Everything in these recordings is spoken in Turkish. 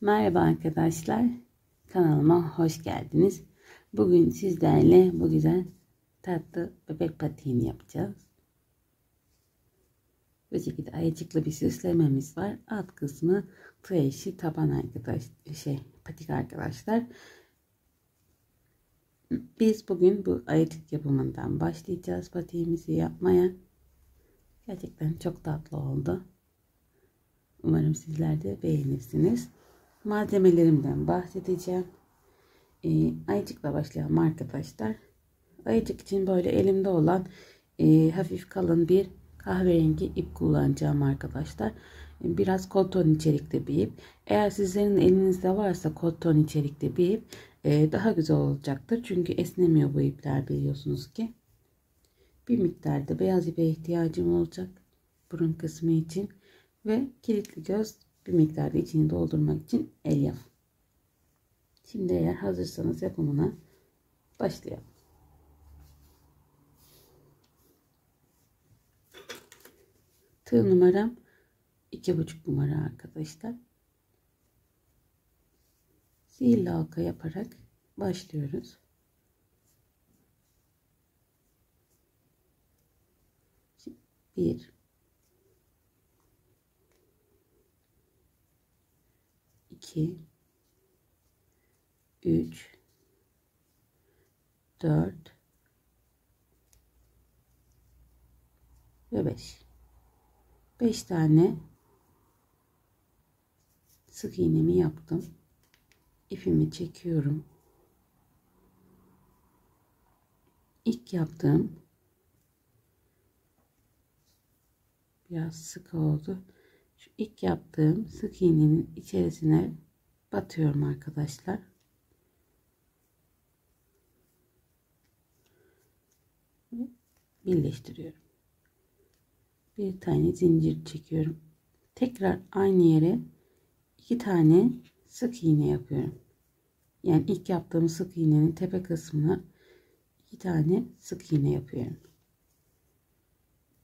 Merhaba arkadaşlar, kanalıma hoş geldiniz. Bugün sizlerle bu güzel tatlı bebek patiğini yapacağız. Bu şekilde ayıcıklı bir süslememiz var. Alt kısmı tığ işi taban patik arkadaşlar. Biz bugün bu ayıcık yapımından başlayacağız patiğimizi yapmaya. Gerçekten çok tatlı oldu. Umarım sizler de beğenirsiniz. Malzemelerimden bahsedeceğim. Ayıcıkla başlayalım arkadaşlar. Ayıcık için böyle elimde olan hafif kalın bir kahverengi ip kullanacağım arkadaşlar. Biraz koton içerikli bir ip. Eğer sizlerin elinizde varsa koton içerikli bir ip daha güzel olacaktır. Çünkü esnemiyor bu ipler, biliyorsunuz ki. Bir miktar da beyaz ipe ihtiyacım olacak burun kısmı için ve kilitli göz, bir miktarda içini doldurmak için elyaf. Şimdi eğer hazırsanız yapımına başlayalım. Tığ numaram 2,5 numara arkadaşlar. Sihirli halka yaparak başlıyoruz. Şimdi 1 2 3 4 ve 5 tane sık iğnemi yaptım. İpimi çekiyorum. İlk yaptığım biraz sık oldu. Şu ilk yaptığım sık iğnenin içerisine batıyorum arkadaşlar. Birleştiriyorum. Bir tane zincir çekiyorum. Tekrar aynı yere 2 tane sık iğne yapıyorum. Yani ilk yaptığım sık iğnenin tepe kısmına 2 tane sık iğne yapıyorum.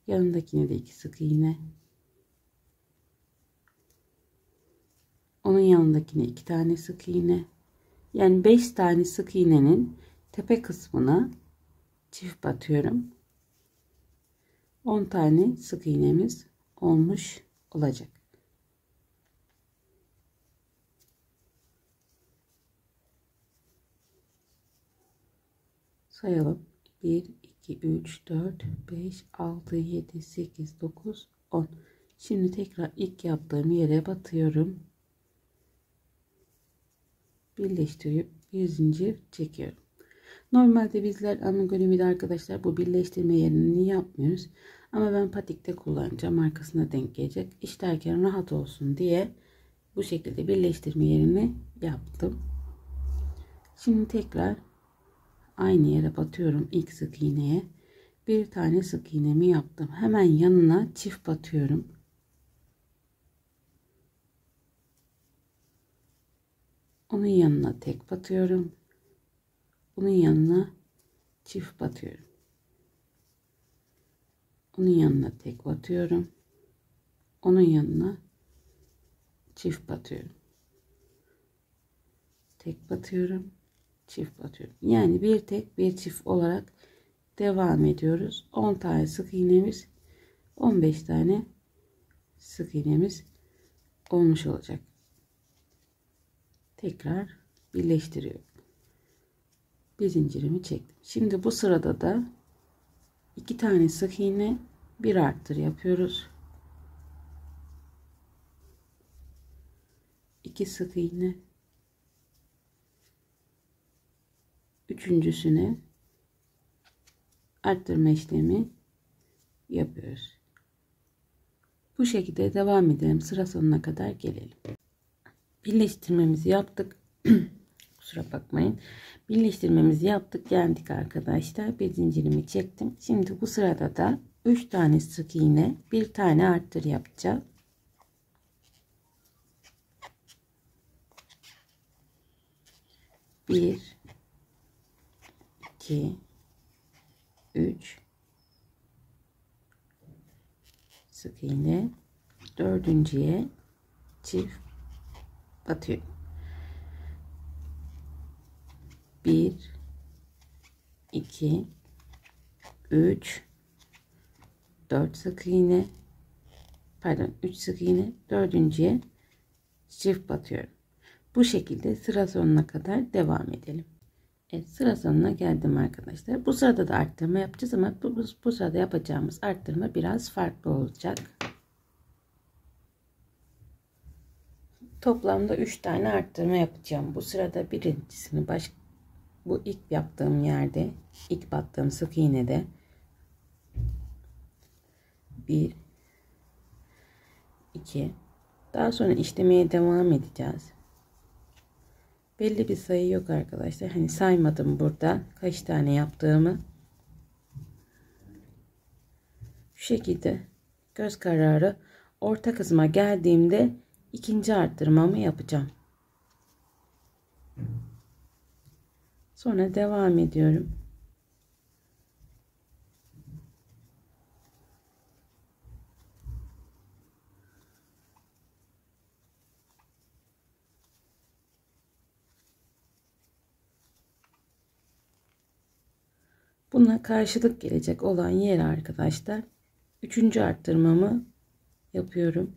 Yanındakine de 2 sık iğne. Onun yanındakine 2 tane sık iğne. Yani 5 tane sık iğnenin tepe kısmına çift batıyorum. 10 tane sık iğnemiz olmuş olacak. Sayalım. 1 2 3 4 5 6 7 8 9 10. Şimdi tekrar ilk yaptığım yere batıyorum. Birleştirip bir zincir çekiyorum. Normalde bizler amigurumide arkadaşlar bu birleştirme yerini yapmıyoruz. Ama ben patikte kullanacağım. Arkasına denk gelecek. İşlerken rahat olsun diye bu şekilde birleştirme yerini yaptım. Şimdi tekrar aynı yere batıyorum. İlk sık iğneye bir tane sık iğnemi yaptım. Hemen yanına çift batıyorum. Onun yanına tek batıyorum. Bunun yanına çift batıyorum. Onun yanına tek batıyorum. Onun yanına çift batıyorum. Tek batıyorum. Çift batıyorum. Yani bir tek bir çift olarak devam ediyoruz. 10 tane sık iğnemiz, 15 tane sık iğnemiz olmuş olacak. Tekrar birleştiriyorum. Bir zincirimi çektim. Şimdi bu sırada da 2 tane sık iğne, bir arttır yapıyoruz. 2 sık iğne, üçüncüsüne arttırma işlemi yapıyoruz. Bu şekilde devam edelim. Sıra sonuna kadar gelelim. Birleştirmemizi yaptık. Kusura bakmayın. Birleştirmemizi yaptık. Geldik arkadaşlar. Bir zincirimi çektim. Şimdi bu sırada da 3 tane sık iğne, bir tane arttır yapacağız. Bir, 2, 3 sık iğne, dördüncüye çift batıyorum. 1 2 3 4 sık iğne, pardon 3 sık iğne, dördüncüye çift batıyorum. Bu şekilde sıra sonuna kadar devam edelim. Evet, sıra sonuna geldim arkadaşlar. Bu sırada da arttırma yapacağız ama bu sırada yapacağımız arttırma biraz farklı olacak. Toplamda 3 tane arttırma yapacağım. Bu sırada birincisini bu ilk yaptığım yerde, ilk battığım sık iğnede 1 2, daha sonra işlemeye devam edeceğiz. Belli bir sayı yok arkadaşlar. Hani saymadım burada kaç tane yaptığımı. Şu şekilde göz kararı orta kısma geldiğimde ikinci arttırmamı yapacağım. Sonra devam ediyorum. Buna karşılık gelecek olan yer arkadaşlar, üçüncü arttırmamı yapıyorum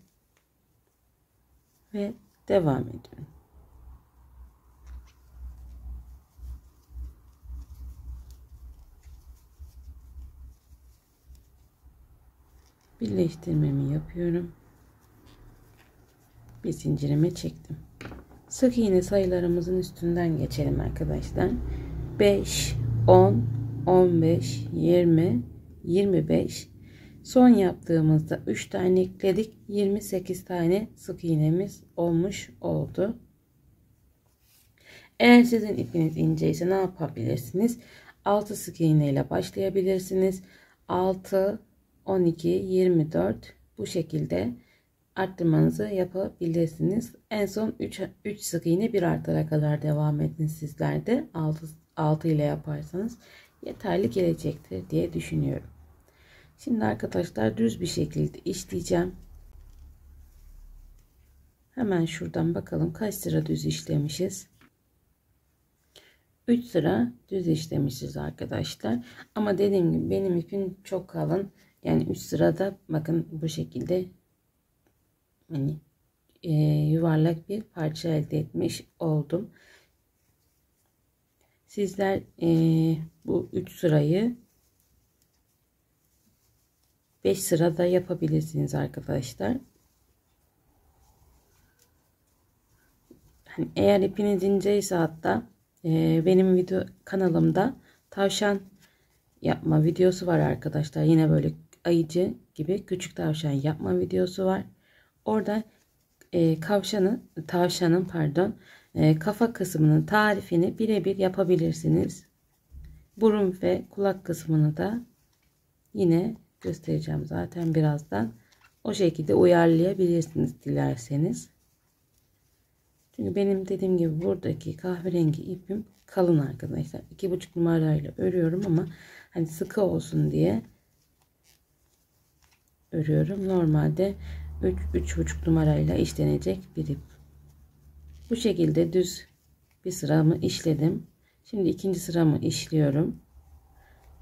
ve devam ediyorum. Birleştirmemi yapıyorum. Bir zincirime çektim. Sık iğne sayılarımızın üstünden geçelim arkadaşlar. 5, 10, 15, 20, 25. Son yaptığımızda 3 tane ekledik. 28 tane sık iğnemiz olmuş oldu. Eğer sizin ipiniz inceyse ne yapabilirsiniz? 6 sık iğne ile başlayabilirsiniz. 6, 12, 24 bu şekilde arttırmanızı yapabilirsiniz. En son 3 sık iğne bir arttıra kadar devam edin sizler de. 6 ile yaparsanız yeterli gelecektir diye düşünüyorum. Şimdi arkadaşlar düz bir şekilde işleyeceğim. Hemen şuradan bakalım kaç sıra düz işlemişiz. 3 sıra düz işlemişiz arkadaşlar. Ama dediğim gibi benim ipim çok kalın. Yani 3 sırada bakın bu şekilde hani yuvarlak bir parça elde etmiş oldum. Sizler bu 3 sırayı 5 sırada yapabilirsiniz arkadaşlar. Hani eğer ipiniz inceyse hatta benim video kanalımda tavşan yapma videosu var arkadaşlar. Yine böyle ayıcı gibi küçük tavşan yapma videosu var. Orada tavşanın kafa kısmının tarifini birebir yapabilirsiniz. Burun ve kulak kısmını da yine göstereceğim zaten birazdan. O şekilde uyarlayabilirsiniz dilerseniz. Çünkü benim dediğim gibi buradaki kahverengi ipim kalın arkadaşlar. 2,5 numarayla örüyorum ama hani sıkı olsun diye örüyorum. Normalde 3,5 numarayla işlenecek bir ip. Bu şekilde düz bir sıramı işledim. Şimdi ikinci sıramı işliyorum.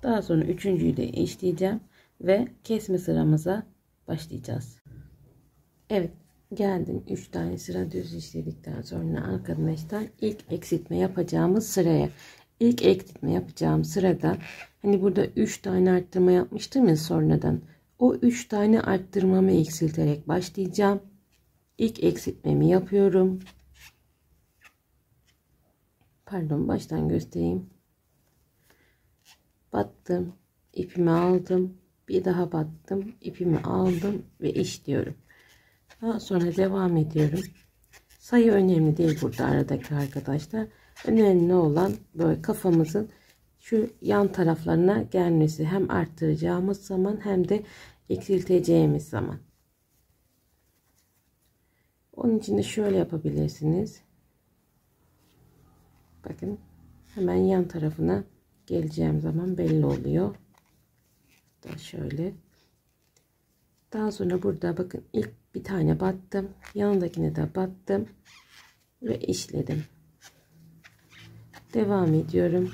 Daha sonra üçüncüyü de işleyeceğim ve kesme sıramıza başlayacağız. Evet, geldim 3 tane sıra düz işledikten sonra arkadaşlar ilk eksiltme yapacağımız sıraya. İlk eksiltme yapacağım sırada hani burada 3 tane arttırma yapmıştım ya sonradan. O 3 tane arttırmamı eksilterek başlayacağım. İlk eksiltmemi yapıyorum. Pardon, baştan göstereyim. Battım, ipimi aldım, bir daha battım, ipimi aldım ve işliyorum. Daha sonra devam ediyorum. Sayı önemli değil burada aradaki arkadaşlar. Önemli olan böyle kafamızın şu yan taraflarına gelmesi, hem arttıracağımız zaman hem de eksilteceğimiz zaman. Onun için de şöyle yapabilirsiniz. Bakın hemen yan tarafına geleceğim zaman belli oluyor. Da şöyle. Daha sonra burada bakın ilk bir tane battım. Yanındakine de battım. ve işledim. Devam ediyorum.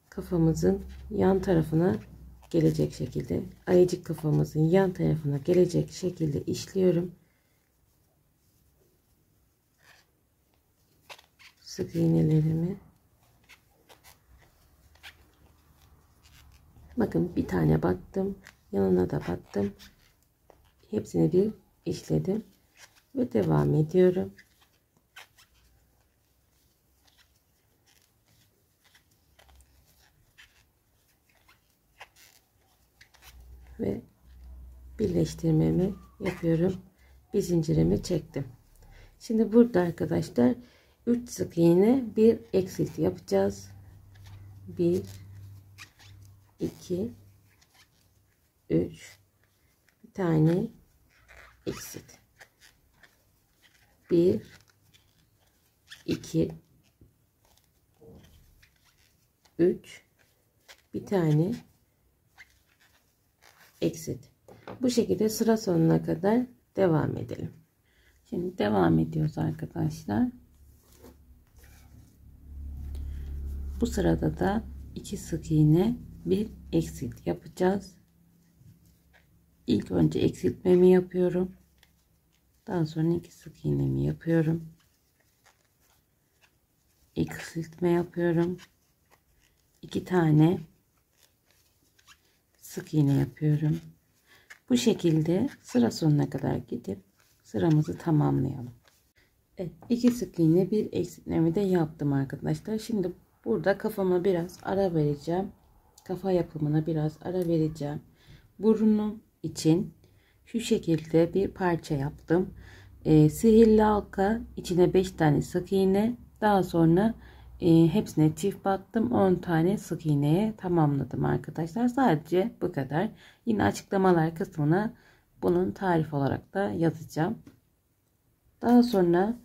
Kafamızın yan tarafına gelecek şekilde, ayıcık kafamızın yan tarafına gelecek şekilde işliyorum. Sık iğnelerimi. Bakın bir tane battım, yanına da battım. Hepsini bir işledim ve devam ediyorum. Ve birleştirmemi yapıyorum. Bir zincirimi çektim. Şimdi burada arkadaşlar 3 sık iğne, bir eksilti yapacağız. 1 2 3 bir tane eksilti. 1 2 3 bir tane eksilti. Bu şekilde sıra sonuna kadar devam edelim. Şimdi devam ediyoruz arkadaşlar. Bu sırada da 2 sık iğne, bir eksilti yapacağız. İlk önce eksiltmemi yapıyorum. Daha sonra 2 sık iğnemi yapıyorum. Eksiltme yapıyorum. 2 tane sık iğne yapıyorum. Bu şekilde sıra sonuna kadar gidip sıramızı tamamlayalım. Evet, 2 sık iğne, bir eksiltmemi de yaptım arkadaşlar. Şimdi burada kafama biraz ara vereceğim. Kafa yapımına biraz ara vereceğim. Burnum için şu şekilde bir parça yaptım. Sihirli halka, içine 5 tane sık iğne, daha sonra hepsine çift battım. 10 tane sık iğneye tamamladım arkadaşlar. Sadece bu kadar. Yine açıklamalar kısmına bunun tarif olarak da yazacağım. Daha sonra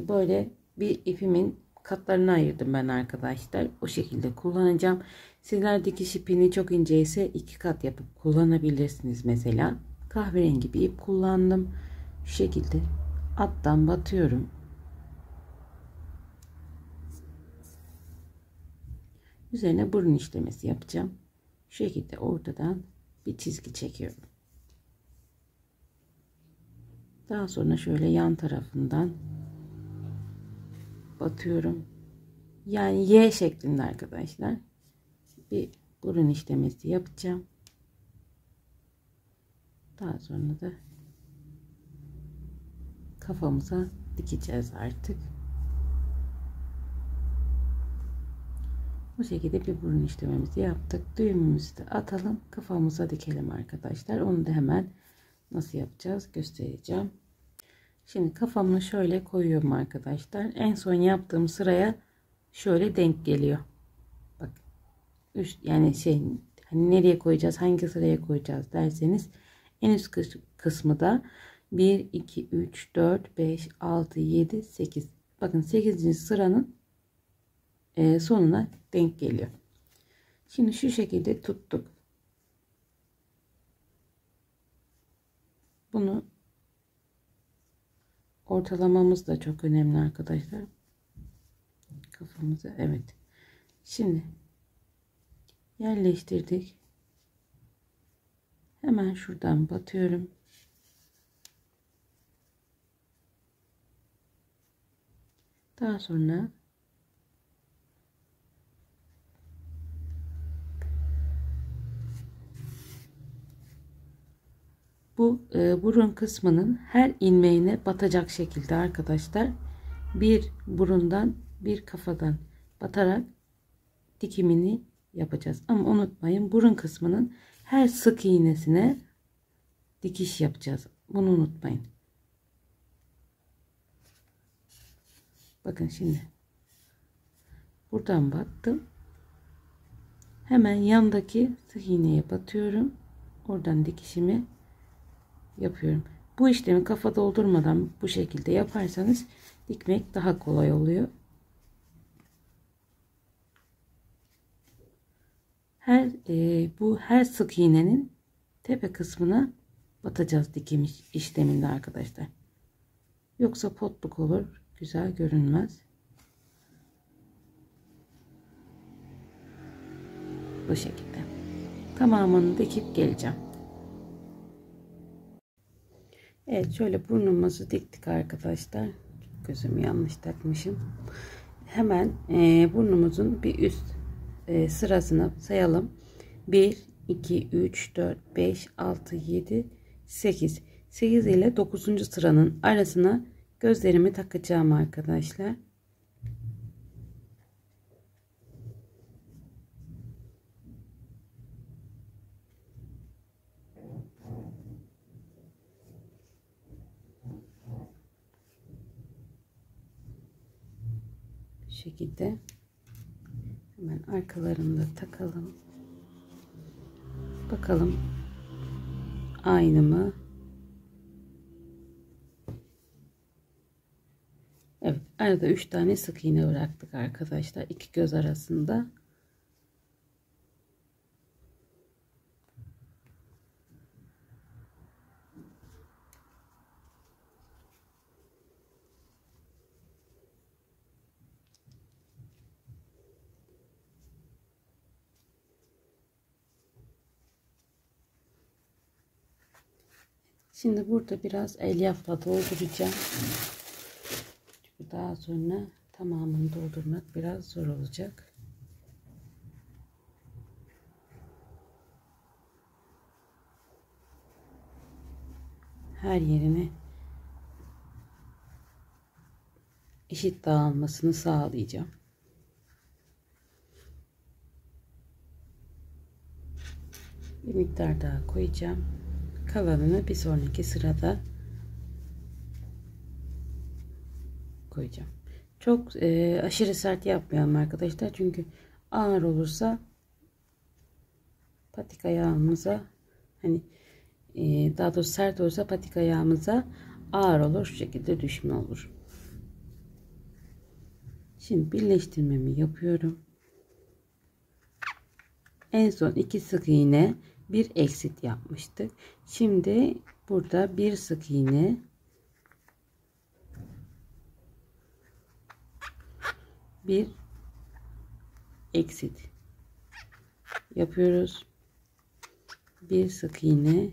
böyle bir ipimin katlarını ayırdım ben arkadaşlar. O şekilde kullanacağım. Sizler dikiş ipini çok ince ise 2 kat yapıp kullanabilirsiniz mesela. Kahverengi bir ip kullandım. Şu şekilde alttan batıyorum. Üzerine burun işlemesi yapacağım. Şu şekilde ortadan bir çizgi çekiyorum. Daha sonra şöyle yan tarafından batıyorum. Yani Y şeklinde arkadaşlar. Bir burun işlemesi yapacağım. Daha sonra da kafamıza dikeceğiz artık. Bu şekilde bir burun işlememizi yaptık. Düğümümüzü de atalım. Kafamıza dikelim arkadaşlar. Onu da hemen nasıl yapacağız göstereceğim. Şimdi kafamı şöyle koyuyorum arkadaşlar. En son yaptığım sıraya şöyle denk geliyor. Bak. Yani hani nereye koyacağız, hangi sıraya koyacağız derseniz en üst kısmı da 1 2 3 4 5 6 7 8. Bakın 8. sıranın sonuna denk geliyor. Şimdi şu şekilde tuttuk. Bunu ortalamamız da çok önemli arkadaşlar. Kafamızı, evet. Şimdi yerleştirdik. Hemen şuradan batıyorum. Daha sonra bu burun kısmının her ilmeğine batacak şekilde arkadaşlar, bir burundan bir kafadan batarak dikimini yapacağız. Ama unutmayın, burun kısmının her sık iğnesine dikiş yapacağız. Bunu unutmayın. Bakın şimdi buradan battım. Hemen yandaki sık iğneye batıyorum. Oradan dikişimi yapıyorum. Bu işlemi kafa doldurmadan bu şekilde yaparsanız dikmek daha kolay oluyor. Bu her sık iğnenin tepe kısmına batacağız dikim işleminde arkadaşlar. Yoksa potluk olur, güzel görünmez. Bu şekilde tamamını dikip geleceğim. Evet, şöyle burnumuzu diktik arkadaşlar. Gözümü yanlış takmışım. Hemen burnumuzun bir üst sırasını sayalım. 1 2 3 4 5 6 7 8 8 ile 9. sıranın arasına gözlerimi takacağım arkadaşlar. Bu şekilde hemen arkalarını da takalım. Bakalım aynı mı? Evet, arada 3 tane sık iğne bıraktık arkadaşlar, iki göz arasında. Şimdi burada biraz elyafla dolduracağım. Çünkü daha sonra tamamını doldurmak biraz zor olacak. Her yerine eşit dağılmasını sağlayacağım. Bir miktar daha koyacağım. Kalanını bir sonraki sırada koyacağım. Çok aşırı sert yapmayalım arkadaşlar. Çünkü ağır olursa patik ayağımıza, hani daha doğrusu sert olursa patik ayağımıza ağır olur. Şu şekilde düşme olur. Şimdi birleştirmemi yapıyorum. En son 2 sık iğne, bir eksit yapmıştık. Şimdi burada bir sık iğne, bir eksit yapıyoruz. Bir sık iğne,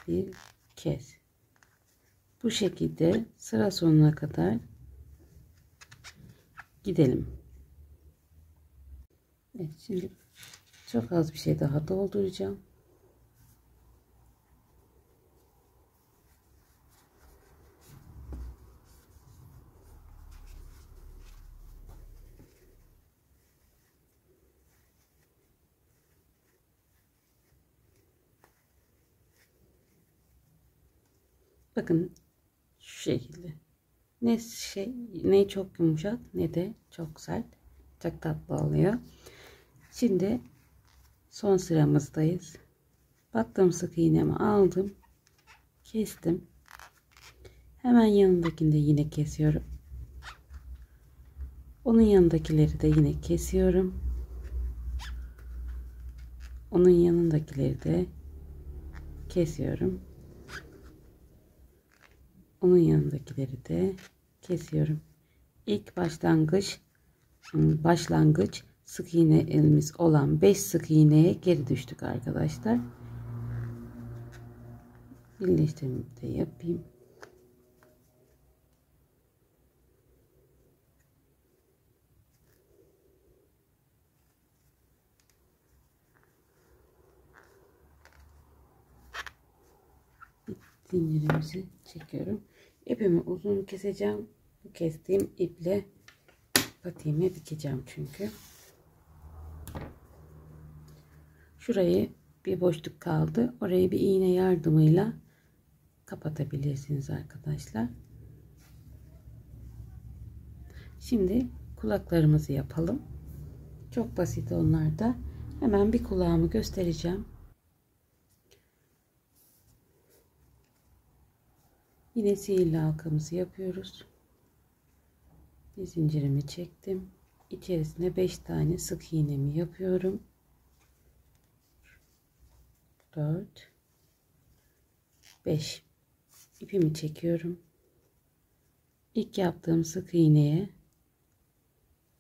bir kez. Bu şekilde sıra sonuna kadar gidelim. Evet, şimdi çok az bir şey daha dolduracağım. Bakın şu şekilde. Ne çok yumuşak ne de çok sert. Çok tatlı oluyor. Şimdi son sıramızdayız. Battım, sık iğnemi aldım. Kestim. Hemen yanındakini de yine kesiyorum. Onun yanındakileri de yine kesiyorum. Onun yanındakileri de kesiyorum. Onun yanındakileri de kesiyorum. İlk başlangıç sık iğne elimiz olan 5 sık iğneye geri düştük arkadaşlar. Birleştirmeyi de yapayım. Zincirimizi çekiyorum. İpimi uzun keseceğim. Bu kestiğim iple patiğimi dikeceğim çünkü. Şurayı bir boşluk kaldı. Orayı bir iğne yardımıyla kapatabilirsiniz arkadaşlar. Şimdi kulaklarımızı yapalım. Çok basit onlar da. Hemen bir kulağımı göstereceğim. Yine sihirli halkamızı yapıyoruz. Bir zincirimi çektim. İçerisine 5 tane sık iğnemi yapıyorum. 4, 5 ipimi çekiyorum. İlk yaptığım sık iğneye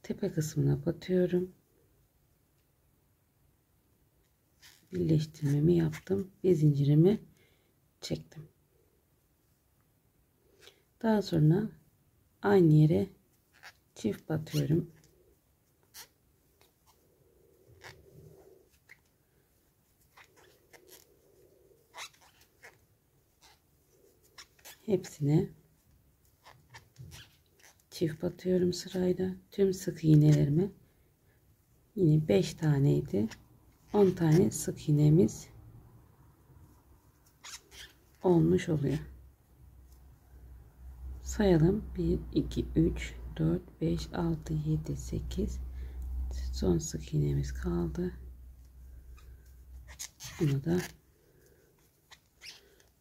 tepe kısmına batıyorum. Birleştirmemi yaptım. Bir zincirimi çektim. Daha sonra aynı yere çift batıyorum. Hepsine çift batıyorum sırayla. Tüm sık iğnelerimi, yine 5 taneydi. 10 tane sık iğnemiz olmuş oluyor. Sayalım. 1 2 3 4 5 6 7 8. Son sık iğnemiz kaldı. Bunu da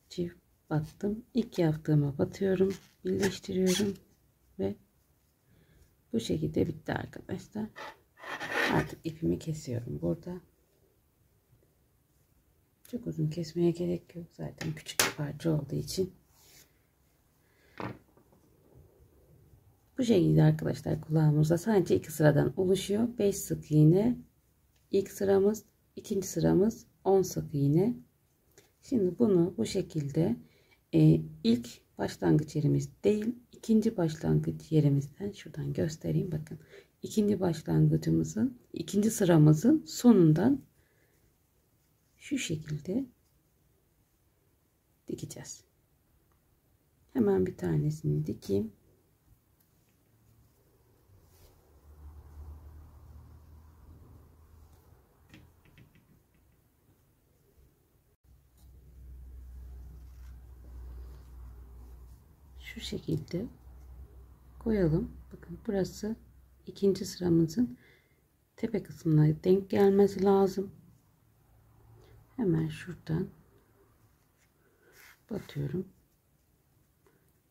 çift battım. İlk yaptığıma batıyorum, birleştiriyorum ve bu şekilde bitti arkadaşlar. Artık ipimi kesiyorum burada. Çok uzun kesmeye gerek yok, zaten küçük bir parça olduğu için. Bu şekilde arkadaşlar, kulağımızda sadece 2 sıradan oluşuyor. 5 sık iğne ilk sıramız, ikinci sıramız 10 sık iğne. Şimdi bunu bu şekilde ilk başlangıç yerimiz değil, ikinci başlangıç yerimizden şuradan göstereyim, bakın. İkinci başlangıcımızın, ikinci sıramızın sonundan şu şekilde dikeceğiz. Hemen bir tanesini dikeyim. Şu şekilde koyalım. Bakın burası ikinci sıramızın tepe kısmına denk gelmesi lazım. Hemen şuradan batıyorum.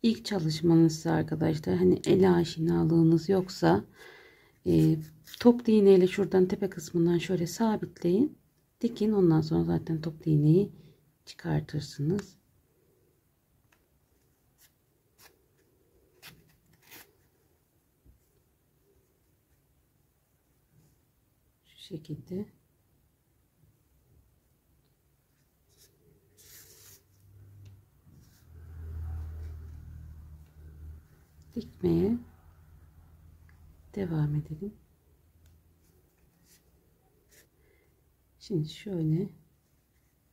İlk çalışmanız arkadaşlar, hani el aşinalığınız yoksa toplu iğneyle şuradan tepe kısmından şöyle sabitleyin, dikin, ondan sonra zaten toplu iğneyi çıkartırsınız. Şu şekilde dikmeye devam edelim. Şimdi şöyle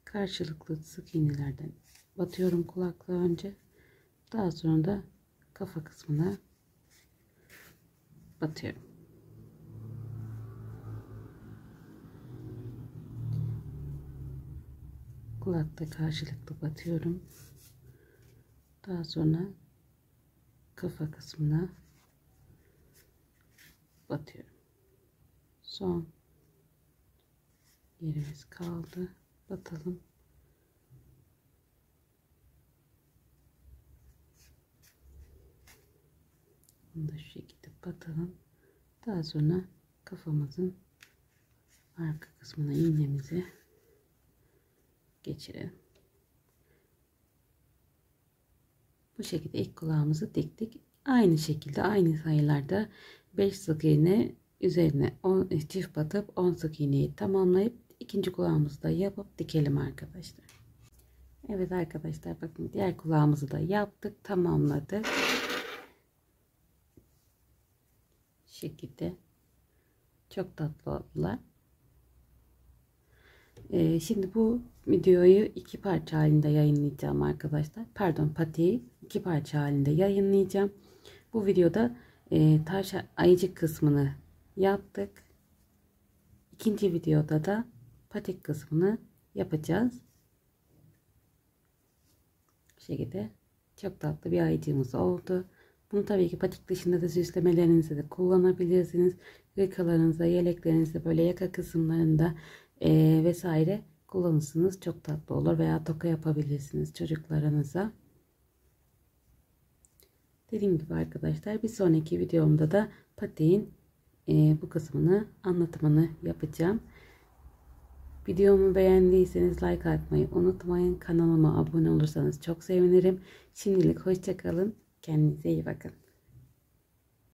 karşılıklı sık iğnelerden batıyorum kulaklığa önce. Daha sonra da kafa kısmına batıyorum. Kulakta karşılıklı batıyorum. Daha sonra kafa kısmına batıyorum. Son yerimiz kaldı. Batalım. Bunu da şu şekilde batalım. Daha sonra kafamızın arka kısmına iğnemizi geçirelim. Bu şekilde ilk kulağımızı diktik. Aynı şekilde aynı sayılarda 5 sık iğne üzerine 10 çift batıp 10 sık iğneyi tamamlayıp ikinci kulağımızı da yapıp dikelim arkadaşlar. Evet arkadaşlar, bakın diğer kulağımızı da yaptık, tamamladık. Şu şekilde çok tatlı oldular. Şimdi bu videoyu 2 parça halinde yayınlayacağım arkadaşlar. Pardon, patiği 2 parça halinde yayınlayacağım. Bu videoda taş ayıcık kısmını yaptık. İkinci videoda da patik kısmını yapacağız. Bu şekilde çok tatlı bir ayıcığımız oldu. Bunu tabii ki patik dışında da süslemelerinizde de kullanabilirsiniz. Hırkalarınızda, yeleklerinizde, böyle yaka kısımlarında vesaire kullanırsınız. Çok tatlı olur. Veya toka yapabilirsiniz çocuklarınıza. Dediğim gibi arkadaşlar, bir sonraki videomda da patiğin bu kısmını, anlatımını yapacağım. Videomu beğendiyseniz like atmayı unutmayın. Kanalıma abone olursanız çok sevinirim. Şimdilik hoşça kalın. Kendinize iyi bakın.